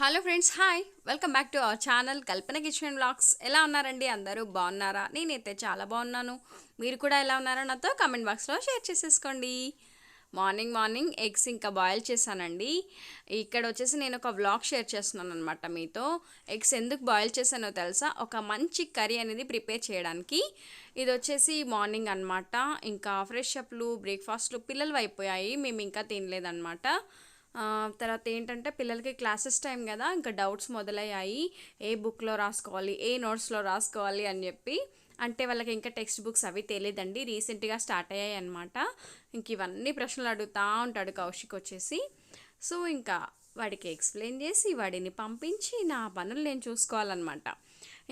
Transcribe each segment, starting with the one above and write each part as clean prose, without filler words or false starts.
Hello friends, hi. Welcome back to our channel Kalpana kitchen vlogs. ఎలా ఉన్నారండి? అందరూ బాగున్నారా? నేనైతే చాలా బాగున్నాను. మీరు కూడా ఎలా ఉన్నారో నాతో కామెంట్ బాక్స్లో షేర్ చేసేసుకోండి. మార్నింగ్ మార్నింగ్ ఎగ్స్ ఇంకా బాయిల్ చేశానండి. ఇక్కడ వచ్చేసి నేను ఒక వ్లాగ్ షేర్ చేస్తున్నాను అనమాట మీతో. ఎగ్స్ ఎందుకు బాయిల్ చేశానో తెలుసా? ఒక మంచి కర్రీ అనేది ప్రిపేర్ చేయడానికి. ఇది వచ్చేసి మార్నింగ్ అనమాట. ఇంకా ఫ్రెష్ అప్లు, బ్రేక్ఫాస్ట్లు పిల్లలు అయిపోయాయి, మేము ఇంకా తినలేదన్నమాట. తర్వాత ఏంటంటే పిల్లలకి క్లాసెస్ టైం కదా, ఇంకా డౌట్స్ మొదలయ్యాయి. ఏ బుక్లో రాసుకోవాలి, ఏ నోట్స్లో రాసుకోవాలి అని చెప్పి. అంటే వాళ్ళకి ఇంకా టెక్స్ట్ బుక్స్ అవి తెలియదండి, రీసెంట్గా స్టార్ట్ అయ్యాయి అనమాట. ఇంక ఇవన్నీ ప్రశ్నలు అడుగుతూ ఉంటాడు కౌశిక్ వచ్చేసి. సో ఇంకా వాడికి ఎక్స్ప్లెయిన్ చేసి వాడిని పంపించి నా పనులు నేను చూసుకోవాలన్నమాట.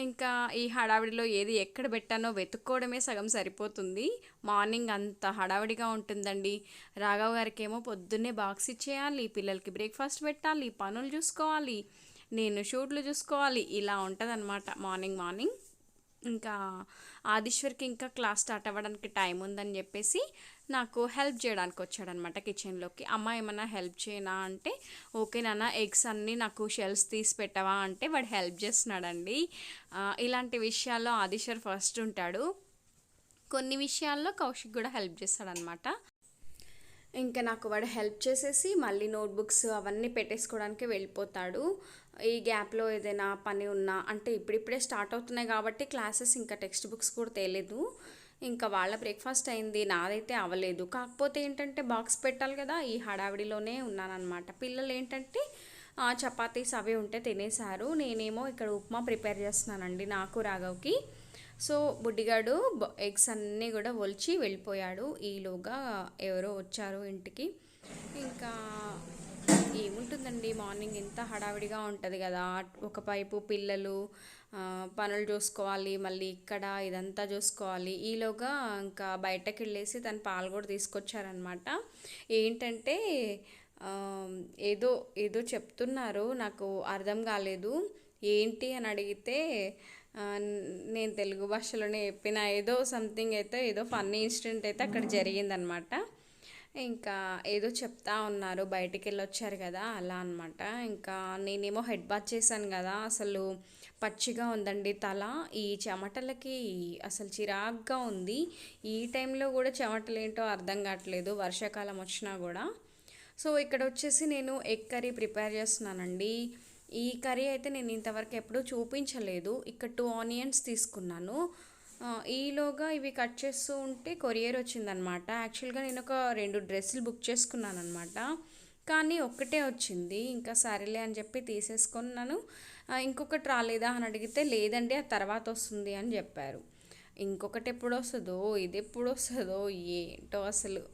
ఇంకా ఈ హడావిడిలో ఏది ఎక్కడ పెట్టానో వెతుక్కోవడమే సగం సరిపోతుంది. మార్నింగ్ అంత హడావిడిగా ఉంటుందండి. రాఘవ్ గారికి ఏమో పొద్దున్నే బాక్స్ ఇచ్చేయాలి, పిల్లలకి బ్రేక్ఫాస్ట్ పెట్టాలి, పనులు చూసుకోవాలి, నేను షూట్లు చూసుకోవాలి, ఇలా ఉంటుందన్నమాట మార్నింగ్ మార్నింగ్. ఇంకా ఆదిశ్వర్కి ఇంకా క్లాస్ స్టార్ట్ అవ్వడానికి టైం ఉందని చెప్పేసి నాకు హెల్ప్ చేయడానికి వచ్చాడనమాట కిచెన్లోకి. అమ్మ ఏమన్నా హెల్ప్ చేయనా అంటే, ఓకే నాన్న ఎగ్స్ అన్నీ నాకు షెల్స్ తీసి పెట్టవా అంటే వాడు హెల్ప్ చేస్తున్నాడండి. ఇలాంటి విషయాల్లో ఆదిశ్వర్ ఫస్ట్ ఉంటాడు. కొన్ని విషయాల్లో కౌశిక్ కూడా హెల్ప్ చేస్తాడనమాట. ఇంకా నాకు వాడు హెల్ప్ చేసేసి మళ్ళీ నోట్బుక్స్ అవన్నీ పెట్టేసుకోవడానికి వెళ్ళిపోతాడు. ఈ గ్యాప్లో ఏదైనా పని ఉన్నా, అంటే ఇప్పుడిప్పుడే స్టార్ట్ అవుతున్నాయి కాబట్టి క్లాసెస్, ఇంకా టెక్స్ట్ బుక్స్ కూడా తేలేదు. ఇంకా వాళ్ళ బ్రేక్ఫాస్ట్ అయింది, నాదైతే అవ్వలేదు. కాకపోతే ఏంటంటే బాక్స్ పెట్టాలి కదా, ఈ హడావిడిలోనే ఉన్నానన్నమాట. పిల్లలు ఏంటంటే చపాతీస్ అవి ఉంటే తినేశారు. నేనేమో ఇక్కడ ఉప్మా ప్రిపేర్ చేస్తున్నానండి నాకు రాఘవ్కి. సో బుడ్డిగాడు ఎగ్స్ అన్నీ కూడా ఒలిచి వెళ్ళిపోయాడు. ఈలోగా ఎవరో వచ్చారు ఇంటికి. ఇంకా ఏముంటుందండి, మార్నింగ్ ఎంత హడావిడిగా ఉంటుంది కదా. ఒకవైపు పిల్లలు పనులు చూసుకోవాలి, మళ్ళీ ఇక్కడ ఇదంతా చూసుకోవాలి. ఈలోగా ఇంకా బయటకు వెళ్ళేసి తను పాలు కూడా తీసుకొచ్చారనమాట. ఏంటంటే ఆ, ఏదో ఏదో చెప్తున్నారు, నాకు అర్థం కాలేదు. ఏంటి అని అడిగితే ఆ, నేను తెలుగు భాషలోనే చెప్పిన. ఏదో సంథింగ్ అయితే, ఏదో ఫన్నీ ఇన్సిడెంట్ అయితే అక్కడ జరిగిందనమాట. ఇంకా ఏదో చెప్తా ఉన్నారు, బయటికి వెళ్ళి వచ్చారు కదా అలా అనమాట. ఇంకా నేనేమో హెడ్ బాత్ చేశాను కదా, అసలు పచ్చిగా ఉందండి తల. ఈ చెమటలకి అసలు చిరాగ్గా ఉంది. ఈ టైంలో కూడా చెమటలు ఏంటో అర్థం కావట్లేదు, వర్షాకాలం వచ్చినా కూడా. సో ఇక్కడ వచ్చేసి నేను ఎగ్ కర్రీ ప్రిపేర్ చేస్తున్నానండి. ఈ కర్రీ అయితే నేను ఇంతవరకు ఎప్పుడూ చూపించలేదు. ఇక్కడ 2 ఆనియన్స్ తీసుకున్నాను. ఈలోగా ఇవి కట్ చేస్తూ ఉంటే కొరియర్ వచ్చిందనమాట. యాక్చువల్గా నేను ఒక 2 డ్రెస్సులు బుక్ చేసుకున్నాను అనమాట, కానీ ఒక్కటే వచ్చింది. ఇంకా సరేలే అని చెప్పి తీసేసుకున్నాను. ఇంకొకటి రాలేదా అని అడిగితే లేదండి అది తర్వాత వస్తుంది అని చెప్పారు. ఇంకొకటి ఎప్పుడు వస్తుందో, ఇది ఎప్పుడు వస్తుందో ఏంటో అసలు.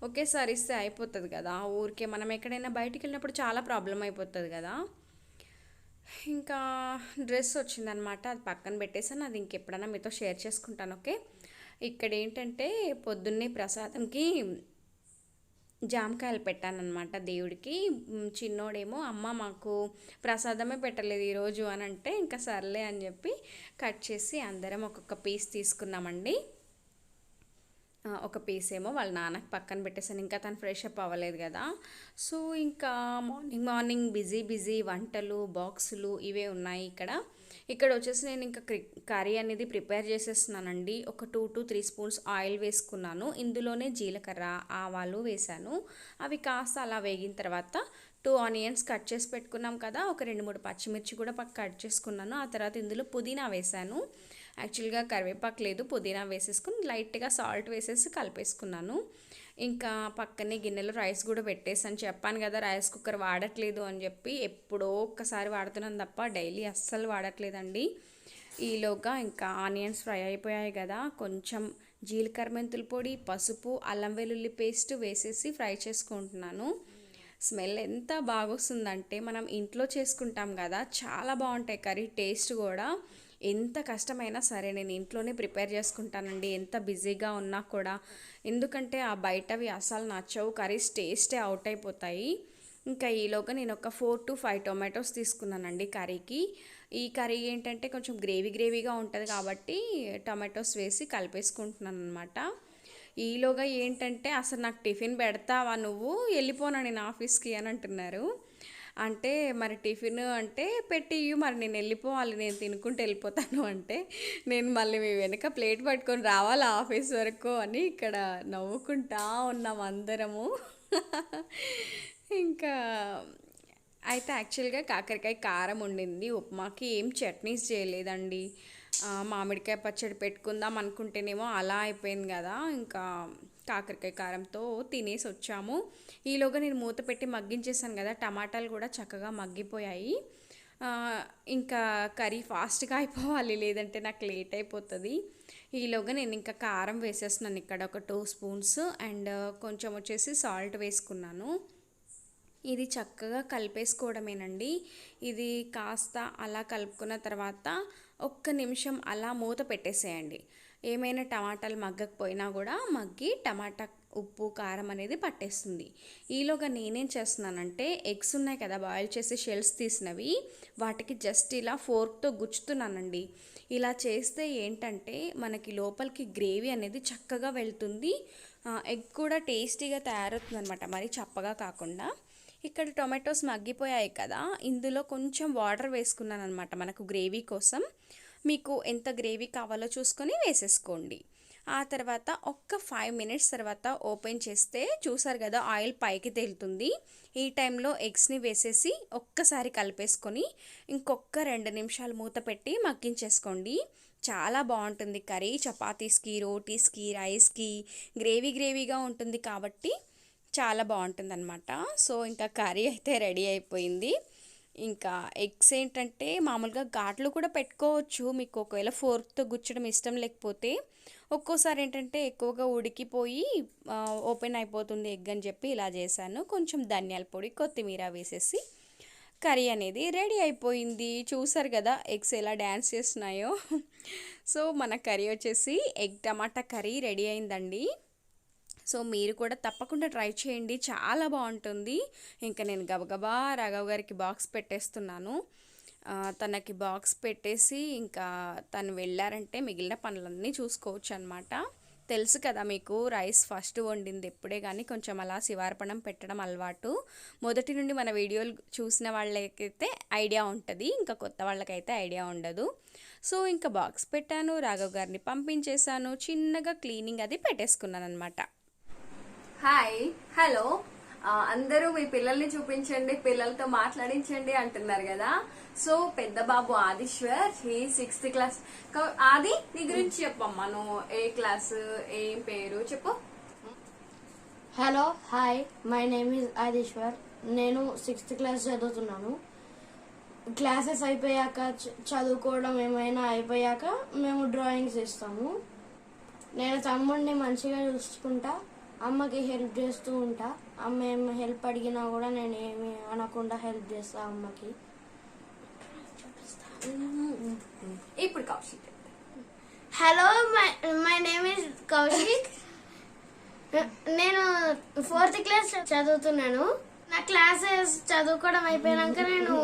ఒకేసారి ఇస్తే అయిపోతుంది కదా, ఊరికే మనం ఎక్కడైనా బయటికి వెళ్ళినప్పుడు చాలా ప్రాబ్లం అయిపోతుంది కదా. ఇంకా డ్రెస్ వచ్చిందనమాట, అది పక్కన పెట్టేసాను. అది ఇంకెప్పుడైనా మీతో షేర్ చేసుకుంటాను, ఓకే. ఇక్కడ ఏంటంటే పొద్దున్నే ప్రసాదంకి జామకాయలు పెట్టానన్నమాట దేవుడికి. చిన్నోడేమో అమ్మ మాకు ప్రసాదమే పెట్టలేదు ఈరోజు అని అంటే, ఇంకా సర్లే అని చెప్పి కట్ చేసి అందరం ఒక్కొక్క పీస్ తీసుకున్నామండి. ఒక పీస్ ఏమో వాళ్ళ నాన్నకి పక్కన పెట్టేసాను, ఇంకా తను ఫ్రెష్ అప్ అవ్వలేదు కదా. సో ఇంకా మార్నింగ్ మార్నింగ్ బిజీ బిజీ వంటలు, బాక్సులు ఇవే ఉన్నాయి ఇక్కడ. ఇక్కడ వచ్చేసి నేను ఇంకా కర్రీ అనేది ప్రిపేర్ చేసేస్తున్నానండి. ఒక 2 to 3 స్పూన్స్ ఆయిల్ వేసుకున్నాను. ఇందులోనే జీలకర్ర, ఆవాలు వేసాను. అవి కాస్త అలా వేగిన తర్వాత 2 ఆనియన్స్ కట్ చేసి పెట్టుకున్నాం కదా, ఒక 2-3 పచ్చిమిర్చి కూడా కట్ చేసుకున్నాను. ఆ తర్వాత ఇందులో పుదీనా వేసాను. యాక్చువల్గా కరివేపాకు లేదు, పుదీనా వేసేసుకుని లైట్గా సాల్ట్ వేసేసి కలిపేసుకున్నాను. ఇంకా పక్కనే గిన్నెలో రైస్ కూడా పెట్టేసాను. చెప్పాను కదా రైస్ కుక్కర్ వాడట్లేదు అని చెప్పి, ఎప్పుడో ఒక్కసారి వాడుతున్నాను తప్ప డైలీ అస్సలు వాడట్లేదండి. ఈలోగా ఇంకా ఆనియన్స్ ఫ్రై అయిపోయాయి కదా, కొంచెం జీలకర్ర మెంతుల పొడి, పసుపు, అల్లం వెల్లుల్లి పేస్ట్ వేసేసి ఫ్రై చేసుకుంటున్నాను. స్మెల్ ఎంత బాగొస్తుందంటే, మనం ఇంట్లో చేసుకుంటాం కదా, చాలా బాగుంటాయి కర్రీ టేస్ట్ కూడా. ఎంత కష్టమైనా సరే నేను ఇంట్లోనే ప్రిపేర్ చేసుకుంటానండి, ఎంత బిజీగా ఉన్నా కూడా. ఎందుకంటే ఆ బయటవి అసలు నచ్చవు, కర్రీస్ టేస్టే అవుట్ అయిపోతాయి. ఇంకా ఈలోగా నేను ఒక 4 to 5 టొమాటోస్ తీసుకున్నానండి కర్రీకి. ఈ కర్రీ ఏంటంటే కొంచెం గ్రేవీ గ్రేవీగా ఉంటుంది కాబట్టి టొమాటోస్ వేసి కలిపేసుకుంటున్నాను అనమాట. ఈలోగా ఏంటంటే, అసలు నాకు టిఫిన్ పెడతావా నువ్వు, వెళ్ళిపోనా నేను ఆఫీస్కి అని అంటున్నారు. అంటే మరి టిఫిన్ అంటే పెట్టి మరి నేను వెళ్ళిపోవాలి, నేను తినుకుంటూ వెళ్ళిపోతాను అంటే నేను మళ్ళీ మీ వెనక ప్లేట్ పట్టుకొని రావాలి ఆఫీస్ వరకు అని ఇక్కడ నవ్వుకుంటా ఉన్నాం అందరము. ఇంకా అయితే యాక్చువల్గా కాకరకాయ కారం ఉండింది, ఉప్మాకి ఏం చట్నీస్ చేయలేదండి. మామిడికాయ పచ్చడి పెట్టుకుందాం అనుకుంటేనేమో అలా అయిపోయింది కదా, ఇంకా కాకరకాయ కారంతో తినేసి వచ్చాము. ఈలోగా నేను మూత పెట్టి మగ్గించేసాను కదా, టమాటాలు కూడా చక్కగా మగ్గిపోయాయి. ఆ, ఇంకా కర్రీ ఫాస్ట్గా అయిపోవాలి, లేదంటే నాకు లేట్ అయిపోతుంది. ఈలోగా నేను ఇంకా కారం వేసేస్తున్నాను ఇక్కడ ఒక 2 స్పూన్స్ అండ్ కొంచెం వచ్చేసి సాల్ట్ వేసుకున్నాను. ఇది చక్కగా కలిపేసుకోవడమేనండి. ఇది కాస్త అలా కలుపుకున్న తర్వాత ఒక్క నిమిషం అలా మూత పెట్టేసేయండి. ఏమైనా టమాటాలు మగ్గకపోయినా కూడా మగ్గి టమాటా ఉప్పు కారం అనేది పట్టేస్తుంది. ఈలోగా నేనేం చేస్తున్నానంటే ఎగ్స్ ఉన్నాయి కదా బాయిల్ చేసి షెల్స్ తీసినవి, వాటికి జస్ట్ ఇలా ఫోర్క్తో గుచ్చుతున్నానండి. ఇలా చేస్తే ఏంటంటే మనకి లోపలికి గ్రేవీ అనేది చక్కగా వెళ్తుంది, ఎగ్ కూడా టేస్టీగా తయారవుతుంది అనమాట, మరి చప్పగా కాకుండా. ఇక్కడ టొమాటోస్ మగ్గిపోయాయి కదా, ఇందులో కొంచెం వాటర్ వేసుకున్నాను అనమాట మనకు గ్రేవీ కోసం. మీకు ఎంత గ్రేవీ కావాలో చూసుకొని వేసేసుకోండి. ఆ తర్వాత ఒక్క 5 మినిట్స్ తర్వాత ఓపెన్ చేస్తే చూసారు కదా ఆయిల్ పైకి తేలుతుంది. ఈ టైంలో ఎగ్స్ని వేసేసి ఒక్కసారి కలిపేసుకొని ఇంకొక 2 నిమిషాలు మూత పెట్టి మగ్గించేసుకోండి. చాలా బాగుంటుంది కర్రీ, చపాతీస్కి, రోటీస్కి, రైస్కి గ్రేవీ గ్రేవీగా ఉంటుంది కాబట్టి చాలా బాగుంటుంది అనమాట. సో ఇంకా కర్రీ అయితే రెడీ అయిపోయింది. ఇంకా ఎగ్స్ ఏంటంటే మామూలుగా ఘాట్లు కూడా పెట్టుకోవచ్చు, మీకు ఒకవేళ ఫోర్క్తో గుచ్చడం ఇష్టం లేకపోతే. ఒక్కోసారి ఏంటంటే ఎక్కువగా ఉడికిపోయి ఓపెన్ అయిపోతుంది ఎగ్ అని చెప్పి ఇలా చేశాను. కొంచెం ధనియాల పొడి, కొత్తిమీర వేసేసి కర్రీ అనేది రెడీ అయిపోయింది. చూసారు కదా ఎగ్స్ ఎలా డ్యాన్స్ చేస్తున్నాయో. సో మన కర్రీ వచ్చేసి ఎగ్ టమాటా కర్రీ రెడీ అయిందండి. సో మీరు కూడా తప్పకుండా ట్రై చేయండి, చాలా బాగుంటుంది. ఇంకా నేను గబగబా రాఘవ్ గారికి బాక్స్ పెట్టేస్తున్నాను. తనకి బాక్స్ పెట్టేసి ఇంకా తను వెళ్ళారంటే మిగిలిన పనులన్నీ చూసుకోవచ్చు అనమాట. తెలుసు కదా మీకు రైస్ ఫస్ట్ వండింది ఎప్పుడే కానీ కొంచెం అలా శివార్పణం పెట్టడం అలవాటు. మొదటి నుండి మన వీడియోలు చూసిన వాళ్ళకైతే ఐడియా ఉంటుంది, ఇంకా కొత్త వాళ్ళకైతే ఐడియా ఉండదు. సో ఇంకా బాక్స్ పెట్టాను, రాఘవ్ గారిని పంపించేశాను, చిన్నగా క్లీనింగ్ అది పెట్టేసుకున్నాను అనమాట. హాయ్, హలో, అందరూ మీ పిల్లల్ని చూపించండి, పిల్లలతో మాట్లాడించండి అంటున్నారు కదా. సో పెద్ద బాబు ఆదిశ్వర్, హీ 6th క్లాస్. ఆది నీ గురించి చెప్పమ్మా, నువ్వు ఏ క్లాస్, ఏం పేరు చెప్పు. Hello, hi, my name is Adishwar. నేను 6th క్లాస్ చదువుతున్నాను. క్లాసెస్ అయిపోయాక చదువుకోవడం ఏమైనా అయిపోయాక మేము డ్రాయింగ్స్ ఇస్తాము. నేను తమ్ముడిని మంచిగా చూసుకుంటా, అమ్మకి హెల్ప్ చేస్తూ ఉంటా. అమ్మ ఏమి హెల్ప్ అడిగినా కూడా నేను ఏమి అనకుండా హెల్ప్ చేస్తా అమ్మకి. ఇప్పుడు Kaushik. Hello, my name is Kaushik. నేను 4th క్లాస్ చదువుతున్నాను. నా క్లాసెస్ చదువుకోవడం అయిపోయాక నేను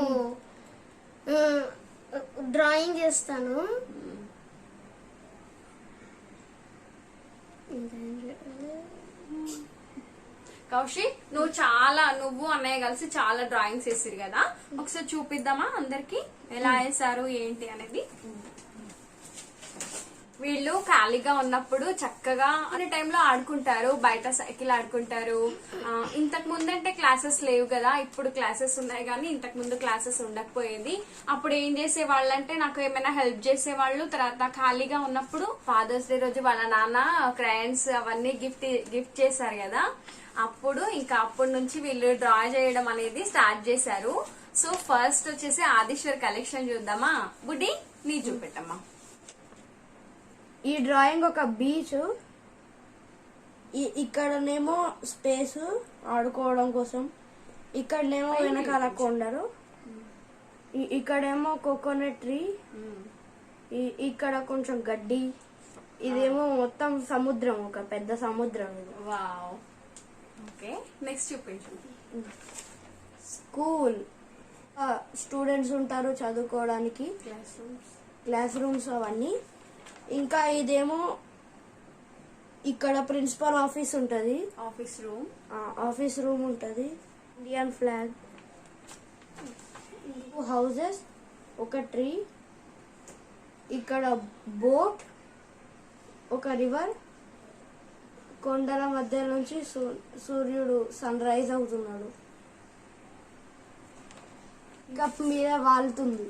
డ్రాయింగ్ చేస్తాను. కౌశిక్, నువ్వు అన్నయ్య కలిసి చాలా డ్రాయింగ్స్ వేసారు కదా, ఒకసారి చూపిద్దామా అందరికి ఎలా వేసారు ఏంటి అనేది. వీళ్ళు ఖాళీగా ఉన్నప్పుడు చక్కగా అనే టైంలో ఆడుకుంటారు, బయట సైకిల్ ఆడుకుంటారు. ఇంతకు ముందంటే క్లాసెస్ లేవు కదా, ఇప్పుడు క్లాసెస్ ఉన్నాయి కానీ ఇంతకు ముందు క్లాసెస్ ఉండకపోయేది. అప్పుడు ఏం చేసేవాళ్ళు అంటే నాకు ఏమైనా హెల్ప్ చేసేవాళ్ళు. తర్వాత ఖాళీగా ఉన్నప్పుడు ఫాదర్స్ డే రోజు వాళ్ళ నాన్న క్రయాన్స్ అవన్నీ గిఫ్ట్ చేశారు కదా, అప్పుడు ఇంకా అప్పటి నుంచి వీళ్ళు డ్రా చేయడం అనేది స్టార్ట్ చేశారు. సో ఫస్ట్ వచ్చేసి ఆదిశ్వర్ కలెక్షన్ చూద్దామా. బుడ్డి నీ చూపెట్టమ్మా. ఈ డ్రాయింగ్ ఒక బీచ్, ఇక్కడనేమో స్పేస్ ఆడుకోవడం కోసం, ఇక్కడనేమో వెనకాల కొండరు, ఇక్కడేమో కోకోనట్ ట్రీ, ఇక్కడ కొంచెం గడ్డి, ఇదేమో మొత్తం సముద్రం, ఒక పెద్ద సముద్రం. వావ్, ఓకే, నెక్స్ట్ చూపించు. స్కూల్, స్టూడెంట్స్ ఉంటారు చదువుకోవడానికి, క్లాస్ రూమ్స్ అవన్నీ. ఇంకా ఇదేమో ఇక్కడ ప్రిన్సిపల్ ఆఫీస్ ఉంటది, ఆఫీస్ రూమ్ ఉంటది. ఇండియన్ ఫ్లాగ్, హౌసెస్, ఒక ట్రీ, ఇక్కడ బోట్, ఒక రివర్, కొండల మధ్య నుంచి సూర్యుడు సన్ రైజ్ అవుతున్నాడు, కప్ మీద వాలుతుంది.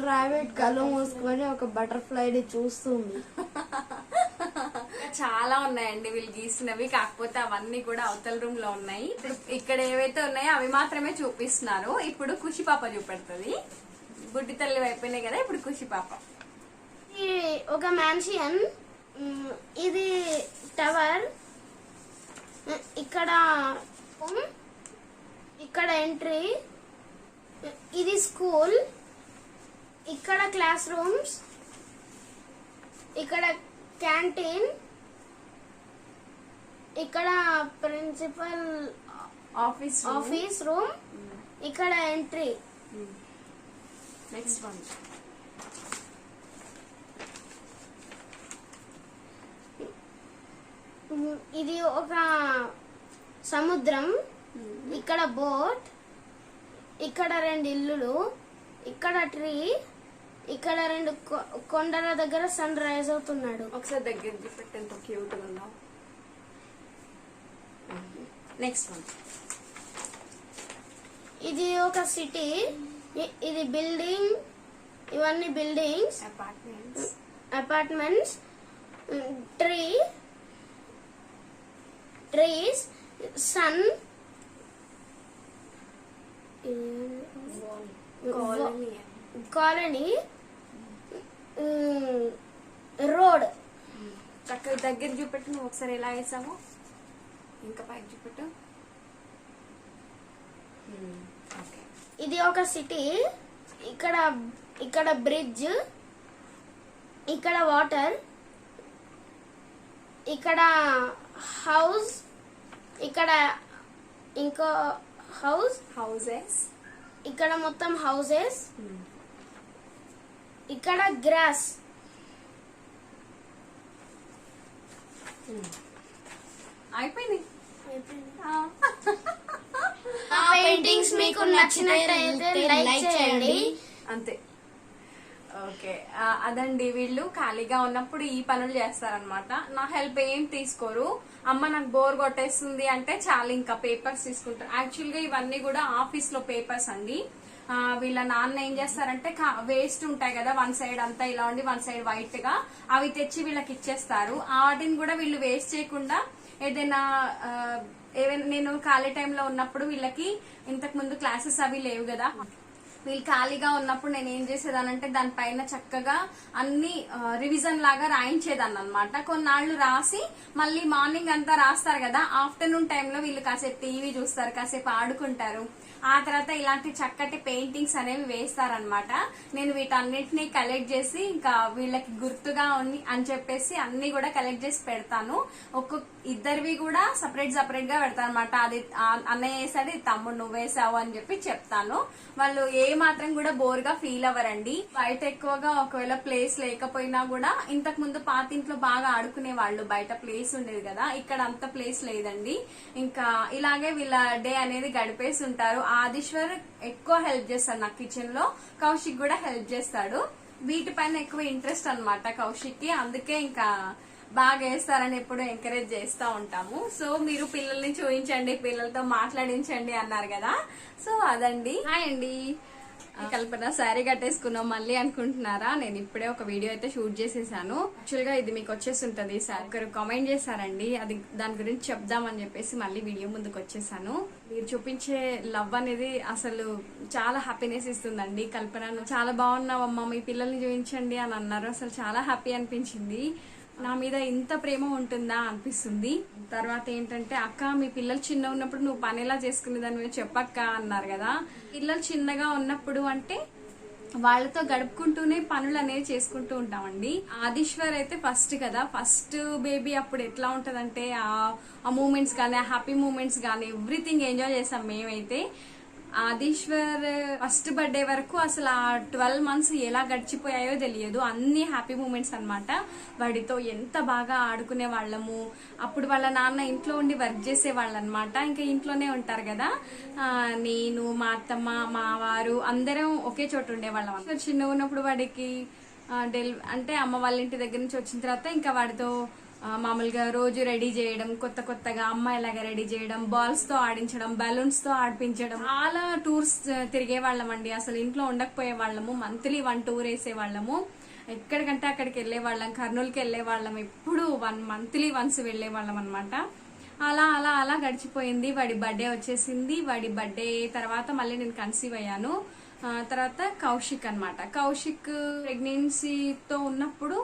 రాబిట్ కళ్ళు మూసుకొని ఒక బటర్ఫ్లైని చూస్తుంది. చాలా ఉన్నాయండి వీళ్ళు గీసినవి, కాకపోతే అవన్నీ కూడా అవతల రూమ్ లో ఉన్నాయి. ఇక్కడ ఏవైతే ఉన్నాయో అవి మాత్రమే చూపిస్తున్నారు. ఇప్పుడు ఖుషి పాప చూపెడుతుంది. బుడ్డి తల్లి అయిపోయినాయి కదా, ఇప్పుడు ఖుషి పాప. ఇది ఒక మ్యాన్షన్, ఇది టవర్, ఇక్కడ ఎంట్రీ, ఇది స్కూల్, ఇక్కడ క్లాస్ రూమ్స్, ఇక్కడ క్యాంటీన్, ఇక్కడ ప్రిన్సిపల్ ఆఫీస్ రూమ్, ఇక్కడ ఎంట్రీ. Next one. ఇది ఒక సముద్రం, ఇక్కడ బోట్, ఇక్కడ 2 ఇల్లులు, ఇక్కడ ట్రీ, ఇక్కడ 2 కొండల దగ్గర సన్ రైజ్ అవుతున్నాడు. ఒకసారి దగ్గర చూపెట్టి ఎంత క్యూట్ గా ఉన్నావు. Next one. ఇది ఒక సిటీ, ఇది బిల్డింగ్, ఇవన్నీ buildings, apartments, trees, sun, colony, road. చక్కగా దగ్గర చూపెట్టు. నువ్వు ఒకసారి ఎలా వేసావు, ఇంకా పైకి చూపెట్టు. ఇది ఒక సిటీ, ఇక్కడ బ్రిడ్జ్, ఇక్కడ వాటర్, ఇక్కడ హౌస్, ఇక్కడ ఇంకో హౌసెస్, ఇక్కడ మొత్తం హౌసెస్, ఇక్కడ గ్రాస్. అయిపోయింది. ఆ పెయింటింగ్స్ మీకు నచ్చినట్లయితే లైక్ చేయండి. అంతే. ఓకే, అదండి. వీళ్ళు ఖాళీగా ఉన్నప్పుడు ఈ పనులు చేస్తారనమాట. నా హెల్ప్ ఏం తీసుకోరు. అమ్మ నాకు బోర్ కొట్టేస్తుంది అంటే చాలా ఇంకా పేపర్స్ తీసుకుంటారు. యాక్చువల్ గా ఇవన్నీ కూడా ఆఫీస్ లో పేపర్స్ అండి. వీళ్ళ నాన్న ఏం చేస్తారంటే వేస్ట్ ఉంటాయి కదా, వన్ సైడ్ అంతా ఇలా ఉండి వన్ సైడ్ వైట్ గా, అవి తెచ్చి వీళ్ళకి ఇచ్చేస్తారు. వాటిని కూడా వీళ్ళు వేస్ట్ చేయకుండా ఏదైనా నేను ఖాళీ టైంలో ఉన్నప్పుడు వీళ్ళకి ఇంతకు ముందు క్లాసెస్ అవి లేవు కదా, వీళ్ళు ఖాళీగా ఉన్నప్పుడు నేను ఏం చేసేదానంటే దానిపైన చక్కగా అన్ని రివిజన్ లాగా రాయించేదాన్ని అనమాట. కొన్నాళ్ళు రాసి మళ్ళీ మార్నింగ్ అంతా రాస్తారు కదా, ఆఫ్టర్నూన్ టైంలో వీళ్ళు కాసేపు టీవీ చూస్తారు, కాసేపు ఆడుకుంటారు. ఆ తర్వాత ఇలాంటి చక్కటి పెయింటింగ్స్ అనేవి వేస్తారనమాట. నేను వీటన్నిటిని కలెక్ట్ చేసి ఇంకా వీళ్ళకి గుర్తుగా ఉంది అని చెప్పేసి అన్ని కూడా కలెక్ట్ చేసి పెడతాను. ఇద్దరివి కూడా సపరేట్ గా పెడతాను అనమాట. అది అన్నయ్య వేసాడు, తమ్ముడు నువ్వు వేసావు అని చెప్పి చెప్తాను. వాళ్ళు ఏ మాత్రం కూడా బోర్ గా ఫీల్ అవ్వరండి. బయట ఎక్కువగా ఒకవేళ ప్లేస్ లేకపోయినా కూడా, ఇంతకు ముందు పాతింట్లో బాగా ఆడుకునే వాళ్ళు, బయట ప్లేస్ ఉండేది కదా, ఇక్కడ అంత ప్లేస్ లేదండి. ఇంకా ఇలాగే వీళ్ళ డే అనేది గడిపేసి ఉంటారు. ఆదిశ్వర్ ఎక్కువ హెల్ప్ చేస్తాడు నాకు కిచెన్ లో, కౌశిక్ కూడా హెల్ప్ చేస్తాడు. వీటిపైన ఎక్కువ ఇంట్రెస్ట్ అనమాట కౌశిక్ కి, అందుకే ఇంకా బాగా వేస్తారని ఎప్పుడు ఎంకరేజ్ చేస్తూ ఉంటాము. సో మీరు పిల్లల్ని చూపించండి, పిల్లలతో మాట్లాడించండి అన్నారు కదా, సో అదండి. హాయ్ అండి. కల్పన శారీ కట్టేసుకున్నాం మళ్ళీ అనుకుంటున్నారా? నేను ఇప్పుడే ఒక వీడియో అయితే షూట్ చేసేసాను. యాక్చువల్ గా ఇది మీకు వచ్చేస్తుంటది. ఒకరు కామెంట్ చేశారండి, అది దాని గురించి చెప్దామని చెప్పేసి మళ్ళీ వీడియో ముందుకు వచ్చేసాను. మీరు చూపించే లవ్ అనేది అసలు చాలా హ్యాపీనెస్ ఇస్తుందండి. కల్పన చాలా బాగున్నావమ్మా, మీ పిల్లల్ని చూపించండి అని అన్నారు. అసలు చాలా హ్యాపీ అనిపించింది. నా మీద ఇంత ప్రేమ ఉంటుందా అనిపిస్తుంది. తర్వాత ఏంటంటే, అక్క మీ పిల్లలు చిన్న ఉన్నప్పుడు నువ్వు పని ఎలా చేసుకునేదాన్ని చెప్పక్క అన్నారు కదా. పిల్లలు చిన్నగా ఉన్నప్పుడు అంటే వాళ్ళతో గడుపుకుంటూనే పనులు అనేవి చేసుకుంటూ ఉంటామండి. ఆదిశ్వర్ అయితే ఫస్ట్ కదా, ఫస్ట్ బేబీ అప్పుడు ఎట్లా ఉంటదంటే ఆ మూమెంట్స్ కానీ, ఆ హ్యాపీ మూమెంట్స్ కానీ ఎవ్రీథింగ్ ఎంజాయ్ చేసాం మేమైతే. ఆదిశ్వర్ ఫస్ట్ బర్త్డే వరకు అసలు ఆ 12 months ఎలా గడిచిపోయాయో తెలియదు. అన్ని హ్యాపీ మూమెంట్స్ అన్నమాట. వాడితో ఎంత బాగా ఆడుకునే వాళ్ళము. అప్పుడు వాళ్ళ నాన్న ఇంట్లో ఉండి వర్క్ చేసే వాళ్ళు అనమాట. ఇంకా ఇంట్లోనే ఉంటారు కదా. నేను, మా అత్తమ్మ, మా వారు అందరం ఒకే చోట ఉండేవాళ్ళం. చిన్నగా ఉన్నప్పుడు వాడికి అంటే అమ్మ వాళ్ళ ఇంటి దగ్గర నుంచి వచ్చిన తర్వాత ఇంకా వాడితో మామూలుగా రోజు రెడీ చేయడం, కొత్త కొత్తగా అమ్మాయిలాగా రెడీ చేయడం, బాల్స్ తో ఆడించడం, బలూన్స్ తో ఆడిపించడం, చాలా టూర్స్ తిరిగే వాళ్ళం అండి. అసలు ఇంట్లో ఉండకపోయే వాళ్ళము. మంత్లీ 1 tour వేసే వాళ్ళము. ఎక్కడికంటే అక్కడికి వెళ్లే వాళ్ళం. కర్నూలుకి వెళ్లే వాళ్ళం. ఎప్పుడు మంత్లీ వన్స్ వెళ్లే వాళ్ళం అనమాట. అలా అలా అలా గడిచిపోయింది. వాడి బర్త్డే వచ్చేసింది. వాడి బర్త్డే తర్వాత మళ్ళీ నేను కన్సీవ్ అయ్యాను. తర్వాత కౌశిక్ అన్నమాట. కౌశిక్ ప్రెగ్నెన్సీతో ఉన్నప్పుడు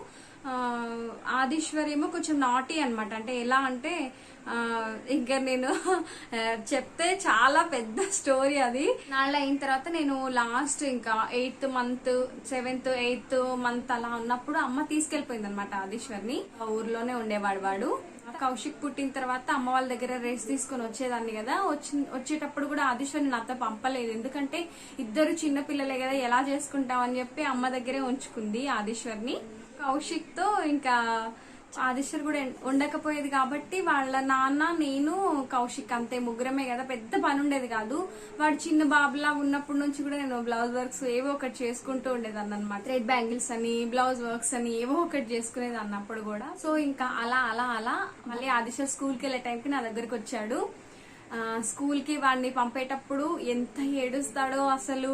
ఆదిశ్వర్ ఏమో కొంచెం నాటీ అన్నమాట. అంటే ఎలా అంటే ఇంకా నేను చెప్తే చాలా పెద్ద స్టోరీ అది. నాళ్ళ అయిన తర్వాత నేను లాస్ట్ ఇంకా 8th month 7th 8th month అలా ఉన్నప్పుడు అమ్మ తీసుకెళ్లిపోయింది అనమాట ఆదిశ్వర్ని. ఊర్లోనే ఉండేవాడు వాడు. కౌశిక్ పుట్టిన తర్వాత అమ్మ వాళ్ళ దగ్గర రెస్ట్ తీసుకుని వచ్చేదాన్ని కదా. వచ్చేటప్పుడు కూడా ఆదిశ్వర్ని నాతో పంపలేదు. ఎందుకంటే ఇద్దరు చిన్న పిల్లలే కదా, ఎలా చేసుకుంటామని చెప్పి అమ్మ దగ్గరే ఉంచుకుంది ఆదిశ్వర్ని. కౌశిక్ తో ఇంకా ఆదిశ్వర్ కూడా ఉండకపోయేది కాబట్టి వాళ్ళ నాన్న, నేను, కౌశిక్ అంతే ముగ్గురమే కదా. పెద్ద పని ఉండేది కాదు. వాడు చిన్న బాబులా ఉన్నప్పటి నుంచి కూడా నేను బ్లౌజ్ వర్క్స్ ఏవో ఒకటి చేసుకుంటూ ఉండేదాన్ని అనమాట. థ్రెడ్ బ్యాంగిల్స్ అని, బ్లౌజ్ వర్క్స్ అని ఏవో ఒకటి చేసుకునేది అన్నప్పుడు కూడా. సో ఇంకా అలా అలా అలా మళ్ళీ ఆదిశ్వర్ స్కూల్కి వెళ్ళే టైంకి నా దగ్గరికి వచ్చాడు. స్కూల్ కి వాడిని పంపేటప్పుడు ఎంత ఏడుస్తాడో, అసలు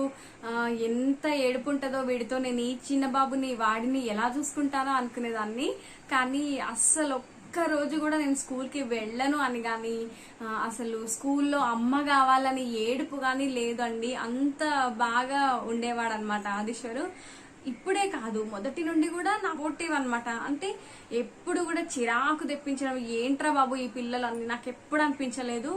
ఎంత ఏడుపు ఉంటుందో వీడితో. నేను ఈ చిన్న బాబుని వాడిని ఎలా చూసుకుంటానో అనుకునేదాన్ని. కానీ అస్సలు ఒక్క రోజు కూడా నేను స్కూల్ కి వెళ్ళను అని గాని, అసలు స్కూల్లో అమ్మ కావాలని ఏడుపు గాని లేదండి. అంత బాగా ఉండేవాడు అనమాట ఆదిశ్వరు. ఇప్పుడే కాదు, మొదటి నుండి కూడా నా పోటీవ్ అనమాట. అంటే ఎప్పుడు కూడా చిరాకు తెప్పించడం, ఏంట్రా బాబు ఈ పిల్లలు అని నాకు ఎప్పుడు అనిపించలేదు.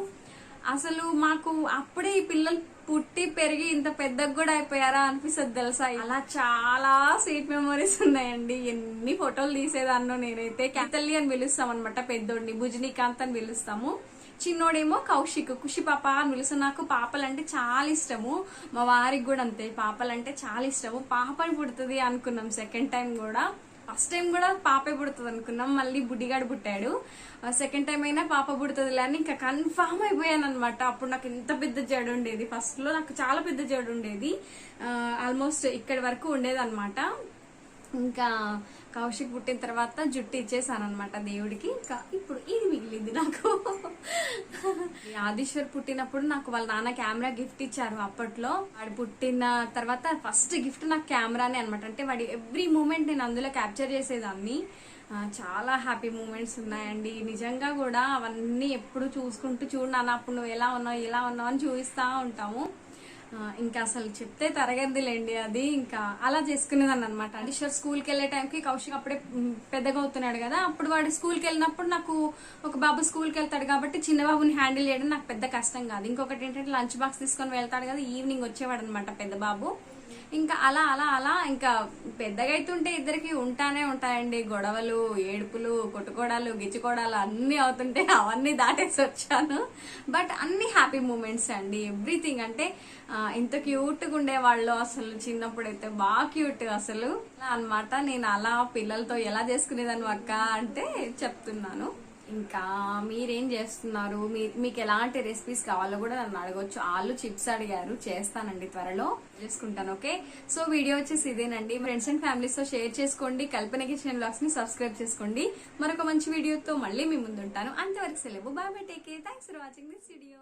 అసలు మాకు అప్పుడే ఈ పిల్లలు పుట్టి పెరిగి ఇంత పెద్దగా కూడా అయిపోయారా అనిపిస్తుంది తెలుసా. అలా చాలా స్వీట్ మెమరీస్ ఉన్నాయండి. ఎన్ని ఫోటోలు తీసేదాన్నో నేనైతే. తల్లి అని పిలుస్తాం అనమాట పెద్దోడిని, భుజనీకాంత్ అని పిలుస్తాము. చిన్నోడేమో కౌశిక్, ఖుషి పాప అని పిలుస్తాం. నాకు పాపలంటే చాలా ఇష్టము. మా వారికి కూడా అంతే, పాపలంటే చాలా ఇష్టము. పాపని పుడుతుంది అనుకున్నాం సెకండ్ టైం కూడా. ఫస్ట్ టైం కూడా పాపే పుడుతుంది అనుకున్నాం. మళ్ళీ బుడ్డిగాడు పుట్టాడు. సెకండ్ టైం అయినా పాప పుడుతుంది అని ఇంకా కన్ఫామ్ అయిపోయాను అనమాట. అప్పుడు నాకు ఎంత పెద్ద జడు ఉండేది. ఫస్ట్ లో నాకు చాలా పెద్ద జడు ఉండేది. ఆల్మోస్ట్ ఇక్కడి వరకు ఉండేది అనమాట. ఇంకా కౌశిక్ పుట్టిన తర్వాత జుట్టు ఇచ్చేసాను అనమాట దేవుడికి. ఇంకా ఇప్పుడు ఇది మిగిలింది నాకు. ఆదిశ్వర్ పుట్టినప్పుడు నాకు వాళ్ళ నాన్న కెమెరా గిఫ్ట్ ఇచ్చారు అప్పట్లో. వాడు పుట్టిన తర్వాత ఫస్ట్ గిఫ్ట్ నాకు కెమెరానే అనమాట. అంటే వాడి ఎవ్రీ మూమెంట్ నేను అందులో క్యాప్చర్ చేసేదాన్ని. చాలా హ్యాపీ మూమెంట్స్ ఉన్నాయండి నిజంగా కూడా. అవన్నీ ఎప్పుడు చూసుకుంటూ చూడు నాన్న అప్పుడు నువ్వు ఎలా ఉన్నావు ఎలా ఉన్నావు అని చూపిస్తా ఉంటాము. ఇంకా అసలు చెప్తే తరగదిలేండి అది. ఇంకా అలా చేసుకునేదాన్ని అనమాట. ఆదిశ్వర్ స్కూల్కి వెళ్ళే టైంకి కౌశిక్ అప్పుడే పెద్దగా అవుతున్నాడు కదా. అప్పుడు వాడు స్కూల్కి వెళ్ళినప్పుడు నాకు ఒక బాబు స్కూల్కి వెళ్తాడు కాబట్టి చిన్న బాబుని హ్యాండిల్ చేయడం నాకు పెద్ద కష్టం కాదు. ఇంకొకటి ఏంటంటే లంచ్ బాక్స్ తీసుకొని వెళ్తాడు కదా, ఈవినింగ్ వచ్చేవాడు అనమాట పెద్ద బాబు. ఇంకా అలా అలా అలా ఇంకా పెద్దగా అవుతుంటే ఇద్దరికి ఉంటానే ఉంటాయండి గొడవలు, ఏడుపులు, కొట్టుకోవడాలు, గిచ్చుకోవడాలు అన్ని అవుతుంటే అవన్నీ దాటేసి వచ్చాను. బట్ అన్ని హ్యాపీ మూమెంట్స్ అండి. ఎవ్రీథింగ్ అంటే ఎంత క్యూట్ గా ఉండేవాళ్ళు అసలు. చిన్నప్పుడు అయితే బాగా క్యూట్ అసలు అన్నమాట. నేను అలా పిల్లలతో ఎలా చేసుకునేదాన్ని అక్క అంటే చెప్తున్నాను. ఇంకా మీరేం చేస్తున్నారు, మీకు ఎలాంటి రెసిపీస్ కావాలో కూడా నన్ను అడగొచ్చు. ఆలు చిప్స్ అడిగారు, చేస్తానండి త్వరలో చేసుకుంటాను. ఓకే, సో వీడియో వచ్చేసి ఇదేనండి. ఫ్రెండ్స్ అండ్ ఫ్యామిలీస్ తో షేర్ చేసుకోండి. కల్పన కిచెన్ వ్లాగ్స్ ని సబ్స్క్రైబ్ చేసుకోండి. మరొక మంచి వీడియోతో మళ్ళీ మీ ముందుంటాను. అంతవరకు సెలవు. Bye bye, take care. Thanks for watching this video.